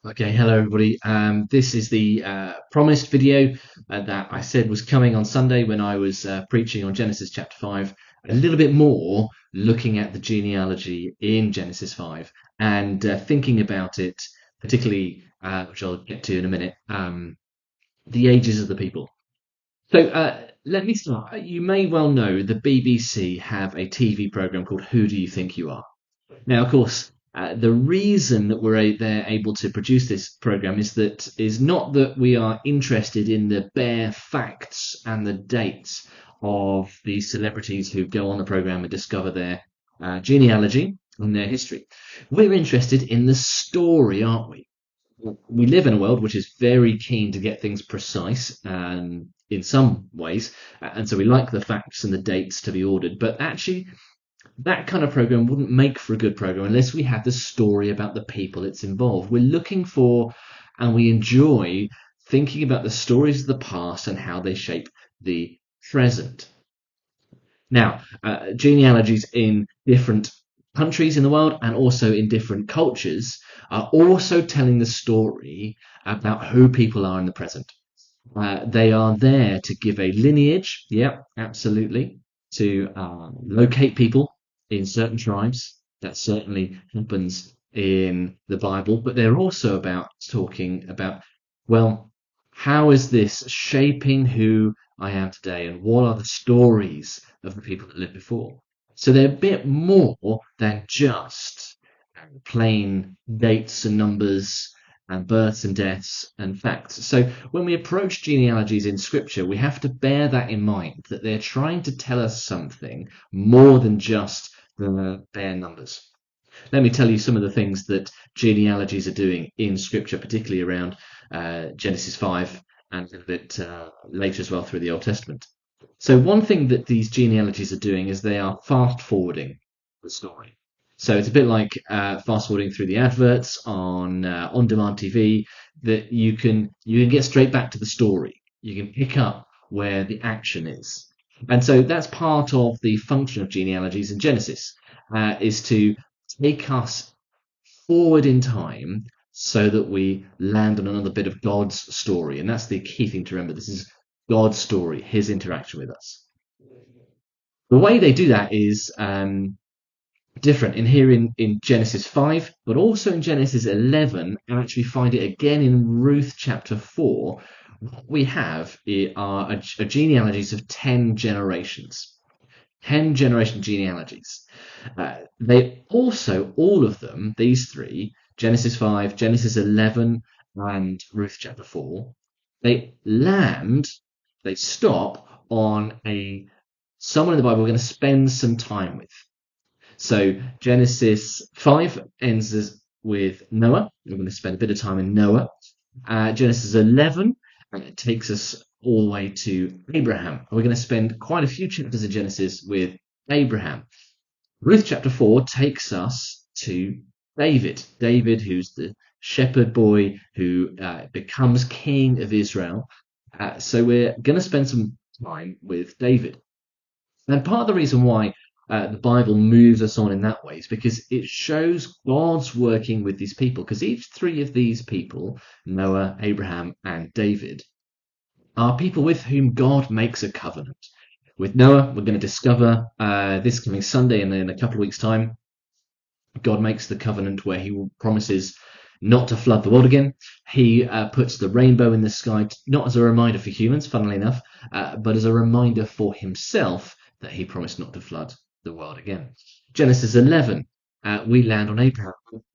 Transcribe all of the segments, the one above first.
Okay, hello everybody. This is the promised video that I said was coming on Sunday when I was preaching on Genesis chapter 5, a little bit more looking at the genealogy in Genesis 5 and thinking about it, particularly, which I'll get to in a minute, the ages of the people. So let me start. You may well know the BBC have a TV program called Who Do You Think You Are? Now, of course, the reason that they're able to produce this program is not that we are interested in the bare facts and the dates of these celebrities who go on the program and discover their genealogy and their history. We're interested in the story, aren't we? We live in a world which is very keen to get things precise in some ways, and so we like the facts and the dates to be ordered. But actually, that kind of program wouldn't make for a good program unless we had the story about the people it's involved. We're looking for and we enjoy thinking about the stories of the past and how they shape the present. Now, genealogies in different countries in the world and also in different cultures are also telling the story about who people are in the present. They are there to give a lineage, yeah, absolutely, to locate people in certain tribes. That certainly happens in the Bible, but they're also about talking about, well, how is this shaping who I am today, and what are the stories of the people that lived before? So they're a bit more than just plain dates and numbers and births and deaths and facts. So when we approach genealogies in scripture, we have to bear that in mind, that they're trying to tell us something more than just the bare numbers. Let me tell you some of the things that genealogies are doing in scripture, particularly around Genesis 5 and a little bit later as well through the Old Testament. So one thing that these genealogies are doing is they are fast forwarding the story. So it's a bit like fast forwarding through the adverts on demand TV, that you can get straight back to the story. You can pick up where the action is. And so that's part of the function of genealogies in Genesis, is to take us forward in time so that we land on another bit of God's story. And that's the key thing to remember. This is God's story, his interaction with us. The way they do that is different in here in Genesis 5, but also in Genesis 11, and actually find it again in Ruth chapter 4. What we have are genealogies of 10 generations. 10 generation genealogies. They also, all of them, these three, Genesis 5, Genesis 11, and Ruth chapter 4, they stop on someone in the Bible we're going to spend some time with. So Genesis 5 ends with Noah. We're going to spend a bit of time in Noah. Genesis 11 takes us all the way to Abraham. We're going to spend quite a few chapters of Genesis with Abraham. Ruth chapter 4 takes us to David. David, who's the shepherd boy who becomes king of Israel. So we're going to spend some time with David. And part of the reason why the Bible moves us on in that way is because it shows God's working with these people. Because each three of these people, Noah, Abraham, and David, are people with whom God makes a covenant. With Noah, we're going to discover this coming Sunday and in a couple of weeks' time, God makes the covenant where he promises not to flood the world again. He puts the rainbow in the sky, not as a reminder for humans, funnily enough, but as a reminder for himself that he promised not to flood the world again. Genesis 11, we land on Abraham.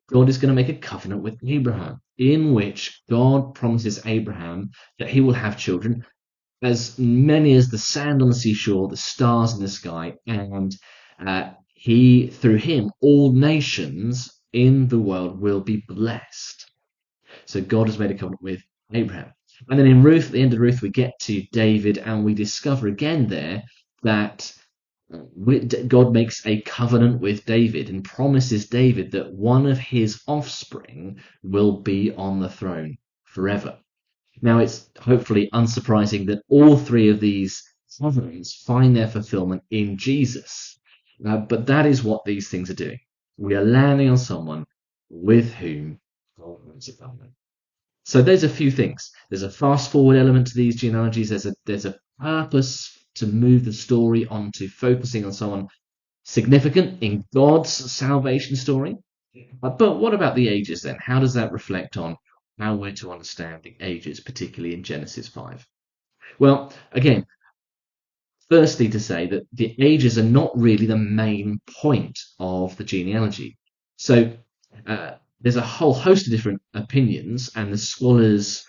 God is going to make a covenant with Abraham, in which God promises Abraham that he will have children, as many as the sand on the seashore, the stars in the sky, and through him, all nations in the world will be blessed. So God has made a covenant with Abraham. And then in Ruth, at the end of Ruth, we get to David, and we discover again there that God makes a covenant with David and promises David that one of his offspring will be on the throne forever. Now, it's hopefully unsurprising that all three of these covenants find their fulfillment in Jesus. But that is what these things are doing. We are landing on someone with whom God So there's a few things. There's a fast forward element to these genealogies. There's a purpose to move the story onto focusing on someone significant in God's salvation story. But what about the ages then? How does that reflect on how we're to understand the ages, particularly in Genesis 5? Well, again, firstly to say that the ages are not really the main point of the genealogy. So there's a whole host of different opinions, and the scholars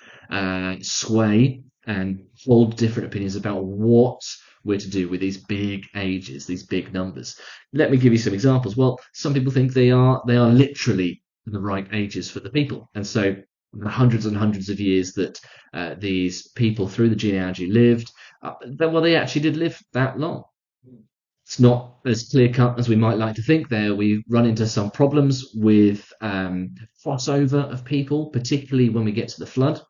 sway and hold different opinions about what we're to do with these big ages, these big numbers. Let me give you some examples. Well, some people think they are literally the right ages for the people, and so the hundreds and hundreds of years that these people through the genealogy lived, well, they actually did live that long. It's not as clear cut as we might like to think there. We run into some problems with crossover of people, particularly when we get to the flood.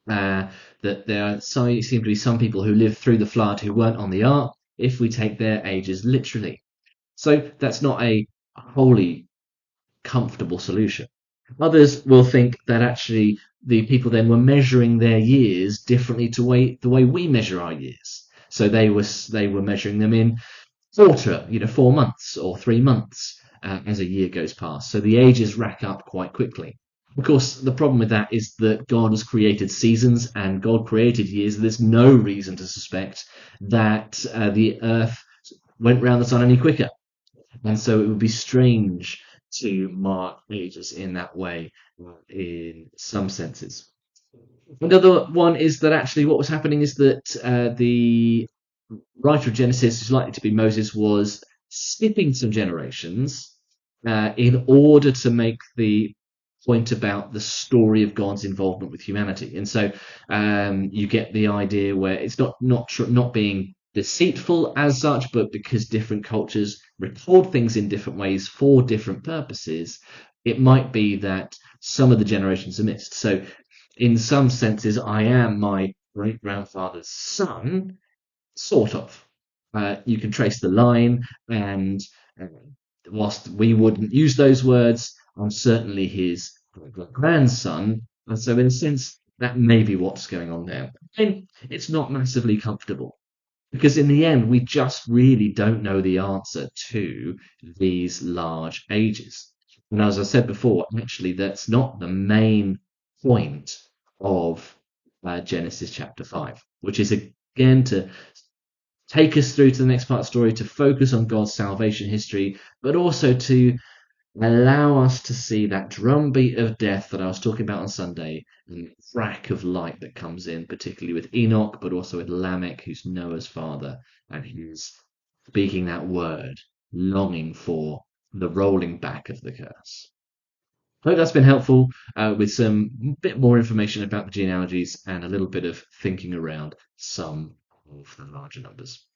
That there seem to be some people who lived through the flood who weren't on the ark, if we take their ages literally. So that's not a wholly comfortable solution. Others will think that actually the people then were measuring their years differently to the way we measure our years. So they were measuring them in 4 months or 3 months as a year goes past. So the ages rack up quite quickly. Of course, the problem with that is that God has created seasons and God created years. There's no reason to suspect that the earth went round the sun any quicker. And so it would be strange to mark ages in that way in some senses. Another one is that actually what was happening is that the writer of Genesis, who's likely to be Moses, was skipping some generations in order to make the point about the story of God's involvement with humanity. And so you get the idea where it's not being deceitful as such, but because different cultures record things in different ways for different purposes, it might be that some of the generations are missed. So in some senses, I am my great grandfather's son, sort of. You can trace the line, and uh, whilst we wouldn't use those words, I'm certainly his grandson. And so, in a sense, that may be what's going on there. And it's not massively comfortable because, in the end, we just really don't know the answer to these large ages. And as I said before, actually, that's not the main point of Genesis chapter 5, which is again to take us through to the next part of the story, to focus on God's salvation history, but also to allow us to see that drumbeat of death that I was talking about on Sunday, and the crack of light that comes in, particularly with Enoch, but also with Lamech, who's Noah's father, and who's speaking that word, longing for the rolling back of the curse. I hope that's been helpful with some bit more information about the genealogies and a little bit of thinking around some of the larger numbers.